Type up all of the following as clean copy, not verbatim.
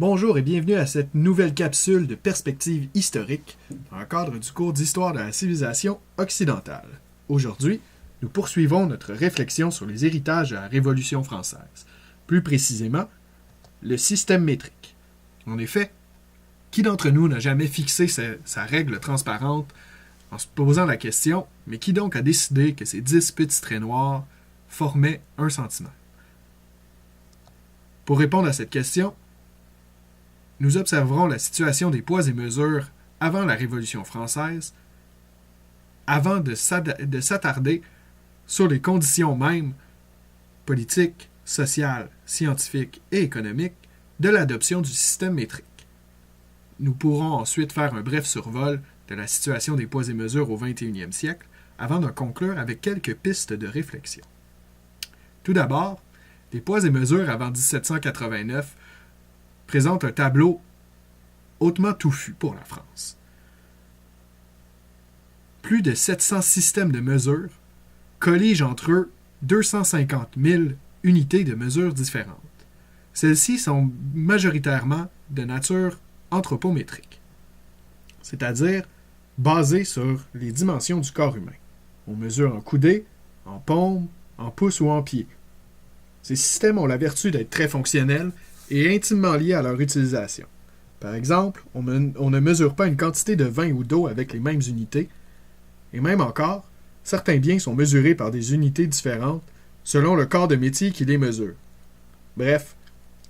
Bonjour et bienvenue à cette nouvelle capsule de perspective historique dans le cadre du cours d'histoire de la civilisation occidentale. Aujourd'hui, nous poursuivons notre réflexion sur les héritages de la Révolution française, plus précisément, le système métrique. En effet, qui d'entre nous n'a jamais fixé sa règle transparente en se posant la question « Mais qui donc a décidé que ces 10 petits traits noirs formaient un centimètre ?» Pour répondre à cette question, nous observerons la situation des poids et mesures avant la Révolution française, avant de s'attarder sur les conditions mêmes politiques, sociales, scientifiques et économiques de l'adoption du système métrique. Nous pourrons ensuite faire un bref survol de la situation des poids et mesures au 21e siècle avant de conclure avec quelques pistes de réflexion. Tout d'abord, les poids et mesures avant 1789 présente un tableau hautement touffu pour la France. Plus de 700 systèmes de mesure colligent entre eux 250 000 unités de mesure différentes. Celles-ci sont majoritairement de nature anthropométrique, c'est-à-dire basées sur les dimensions du corps humain. On mesure en coudées, en paumes, en pouces ou en pieds. Ces systèmes ont la vertu d'être très fonctionnels et intimement liés à leur utilisation. Par exemple, on ne mesure pas une quantité de vin ou d'eau avec les mêmes unités, et même encore, certains biens sont mesurés par des unités différentes selon le corps de métier qui les mesure. Bref,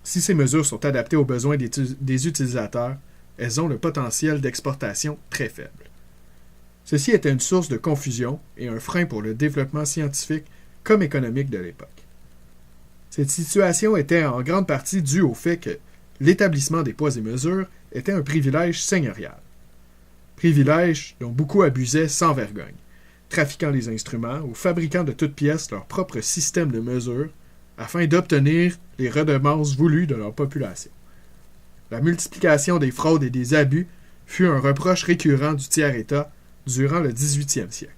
si ces mesures sont adaptées aux besoins des utilisateurs, elles ont le potentiel d'exportation très faible. Ceci était une source de confusion et un frein pour le développement scientifique comme économique de l'époque. Cette situation était en grande partie due au fait que l'établissement des poids et mesures était un privilège seigneurial. Privilège dont beaucoup abusaient sans vergogne, trafiquant les instruments ou fabriquant de toutes pièces leur propre système de mesure afin d'obtenir les redevances voulues de leur population. La multiplication des fraudes et des abus fut un reproche récurrent du tiers-État durant le 18e siècle.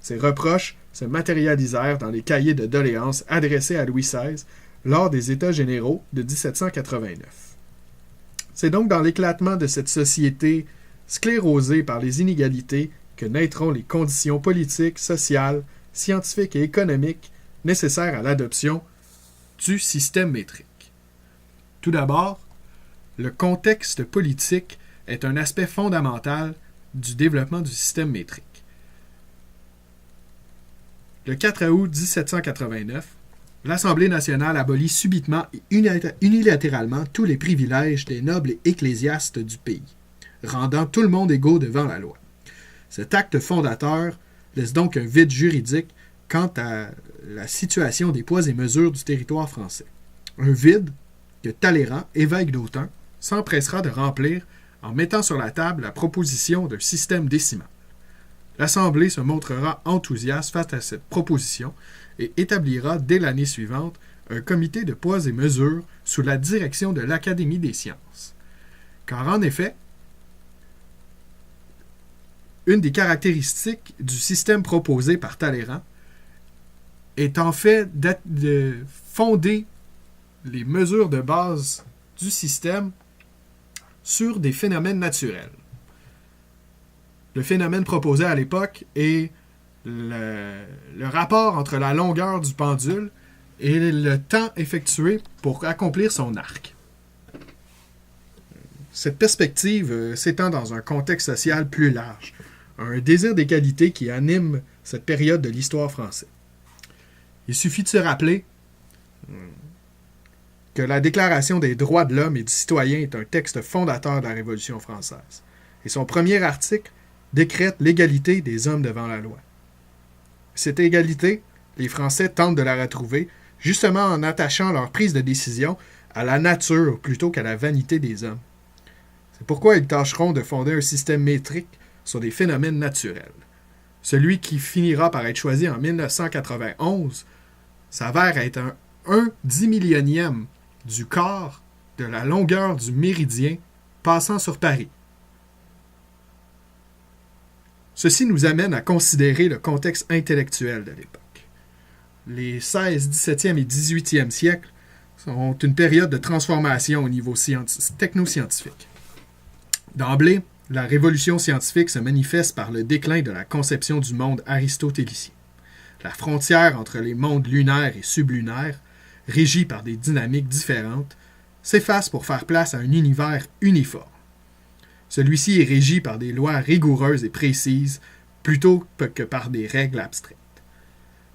Ces reproches se matérialisèrent dans les cahiers de doléances adressés à Louis XVI lors des États généraux de 1789. C'est donc dans l'éclatement de cette société sclérosée par les inégalités que naîtront les conditions politiques, sociales, scientifiques et économiques nécessaires à l'adoption du système métrique. Tout d'abord, le contexte politique est un aspect fondamental du développement du système métrique. Le 4 août 1789, l'Assemblée nationale abolit subitement et unilatéralement tous les privilèges des nobles et ecclésiastes du pays, rendant tout le monde égaux devant la loi. Cet acte fondateur laisse donc un vide juridique quant à la situation des poids et mesures du territoire français. Un vide que Talleyrand, évêque d'Autun, s'empressera de remplir en mettant sur la table la proposition d'un système décimal. L'Assemblée se montrera enthousiaste face à cette proposition et établira dès l'année suivante un comité de poids et mesures sous la direction de l'Académie des sciences. Car en effet, une des caractéristiques du système proposé par Talleyrand est en fait de fonder les mesures de base du système sur des phénomènes naturels. Le phénomène proposé à l'époque est le rapport entre la longueur du pendule et le temps effectué pour accomplir son arc. Cette perspective s'étend dans un contexte social plus large, un désir d'égalité qui anime cette période de l'histoire française. Il suffit de se rappeler que la Déclaration des droits de l'homme et du citoyen est un texte fondateur de la Révolution française, et son premier article décrète l'égalité des hommes devant la loi. Cette égalité, les Français tentent de la retrouver, justement en attachant leur prise de décision à la nature plutôt qu'à la vanité des hommes. C'est pourquoi ils tâcheront de fonder un système métrique sur des phénomènes naturels. Celui qui finira par être choisi en 1991 s'avère être un 1/10 du quart de la longueur du méridien passant sur Paris. Ceci nous amène à considérer le contexte intellectuel de l'époque. Les 16, 17e et 18e siècles sont une période de transformation au niveau technoscientifique. D'emblée, la révolution scientifique se manifeste par le déclin de la conception du monde aristotélicien. La frontière entre les mondes lunaires et sublunaires, régis par des dynamiques différentes, s'efface pour faire place à un univers uniforme. Celui-ci est régi par des lois rigoureuses et précises, plutôt que par des règles abstraites.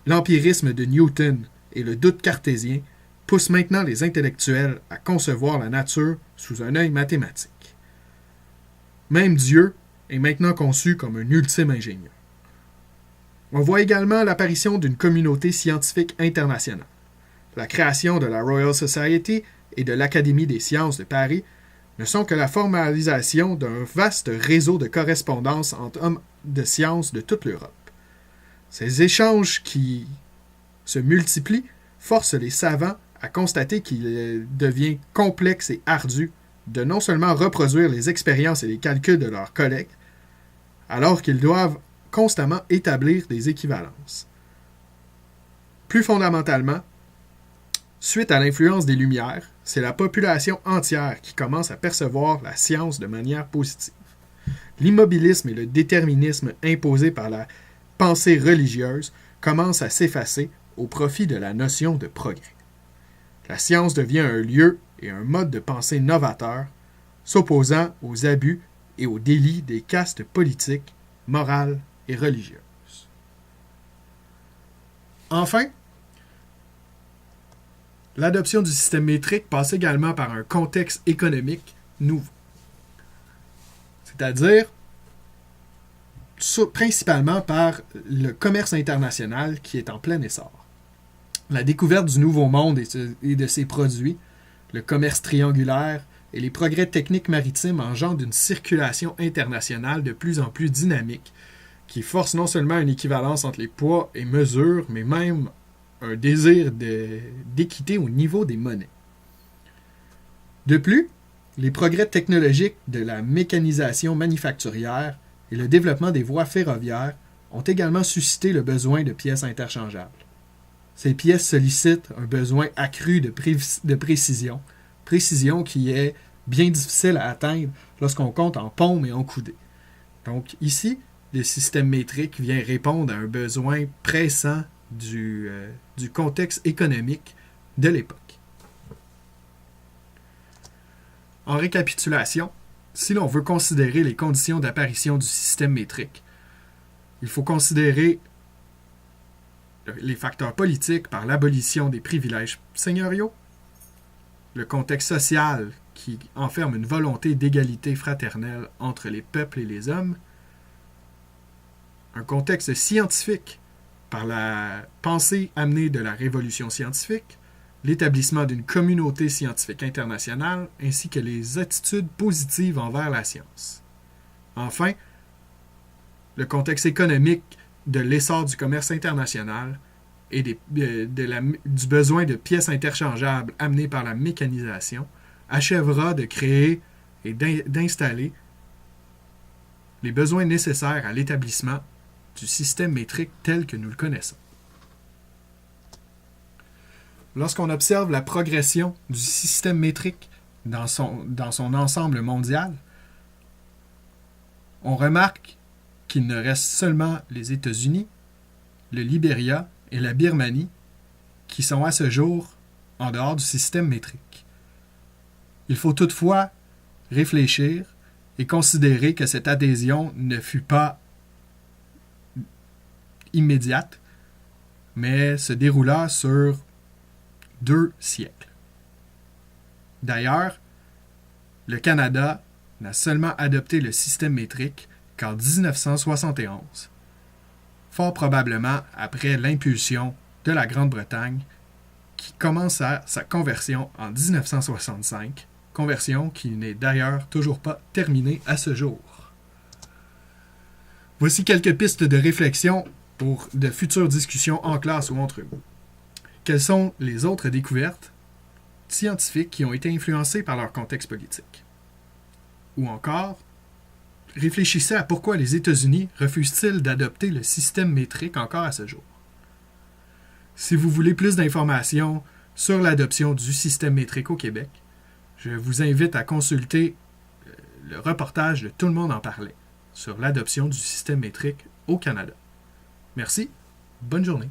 L'empirisme de Newton et le doute cartésien poussent maintenant les intellectuels à concevoir la nature sous un œil mathématique. Même Dieu est maintenant conçu comme un ultime ingénieur. On voit également l'apparition d'une communauté scientifique internationale. La création de la Royal Society et de l'Académie des sciences de Paris ne sont que la formalisation d'un vaste réseau de correspondance entre hommes de sciences de toute l'Europe. Ces échanges qui se multiplient forcent les savants à constater qu'il devient complexe et ardu de non seulement reproduire les expériences et les calculs de leurs collègues, alors qu'ils doivent constamment établir des équivalences. Plus fondamentalement, suite à l'influence des Lumières, c'est la population entière qui commence à percevoir la science de manière positive. L'immobilisme et le déterminisme imposés par la pensée religieuse commencent à s'effacer au profit de la notion de progrès. La science devient un lieu et un mode de pensée novateur, s'opposant aux abus et aux délits des castes politiques, morales et religieuses. Enfin, l'adoption du système métrique passe également par un contexte économique nouveau. C'est-à-dire, principalement par le commerce international qui est en plein essor. La découverte du Nouveau Monde et de ses produits, le commerce triangulaire et les progrès techniques maritimes engendrent une circulation internationale de plus en plus dynamique qui force non seulement une équivalence entre les poids et mesures, mais même un désir d'équité au niveau des monnaies. De plus, les progrès technologiques de la mécanisation manufacturière et le développement des voies ferroviaires ont également suscité le besoin de pièces interchangeables. Ces pièces sollicitent un besoin accru de précision qui est bien difficile à atteindre lorsqu'on compte en paumes et en coudées. Donc ici, le système métrique vient répondre à un besoin pressant du contexte économique de l'époque. En récapitulation, si l'on veut considérer les conditions d'apparition du système métrique, il faut considérer les facteurs politiques par l'abolition des privilèges seigneuriaux, le contexte social qui enferme une volonté d'égalité fraternelle entre les peuples et les hommes, un contexte scientifique par la pensée amenée de la révolution scientifique, l'établissement d'une communauté scientifique internationale, ainsi que les attitudes positives envers la science. Enfin, le contexte économique de l'essor du commerce international et du besoin de pièces interchangeables amenées par la mécanisation achèvera de créer et d'installer les besoins nécessaires à l'établissement du système métrique tel que nous le connaissons. Lorsqu'on observe la progression du système métrique dans son ensemble mondial, on remarque qu'il ne reste seulement les États-Unis, le Libéria et la Birmanie qui sont à ce jour en dehors du système métrique. Il faut toutefois réfléchir et considérer que cette adhésion ne fut pas immédiate, mais se déroula sur 2 siècles. D'ailleurs, le Canada n'a seulement adopté le système métrique qu'en 1971, fort probablement après l'impulsion de la Grande-Bretagne qui commença sa conversion en 1965, conversion qui n'est d'ailleurs toujours pas terminée à ce jour. Voici quelques pistes de réflexion pour de futures discussions en classe ou entre vous. Quelles sont les autres découvertes scientifiques qui ont été influencées par leur contexte politique? Ou encore, réfléchissez à pourquoi les États-Unis refusent-ils d'adopter le système métrique encore à ce jour. Si vous voulez plus d'informations sur l'adoption du système métrique au Québec. Je vous invite à consulter le reportage de Tout le monde en parlait sur l'adoption du système métrique au Canada. Merci, bonne journée.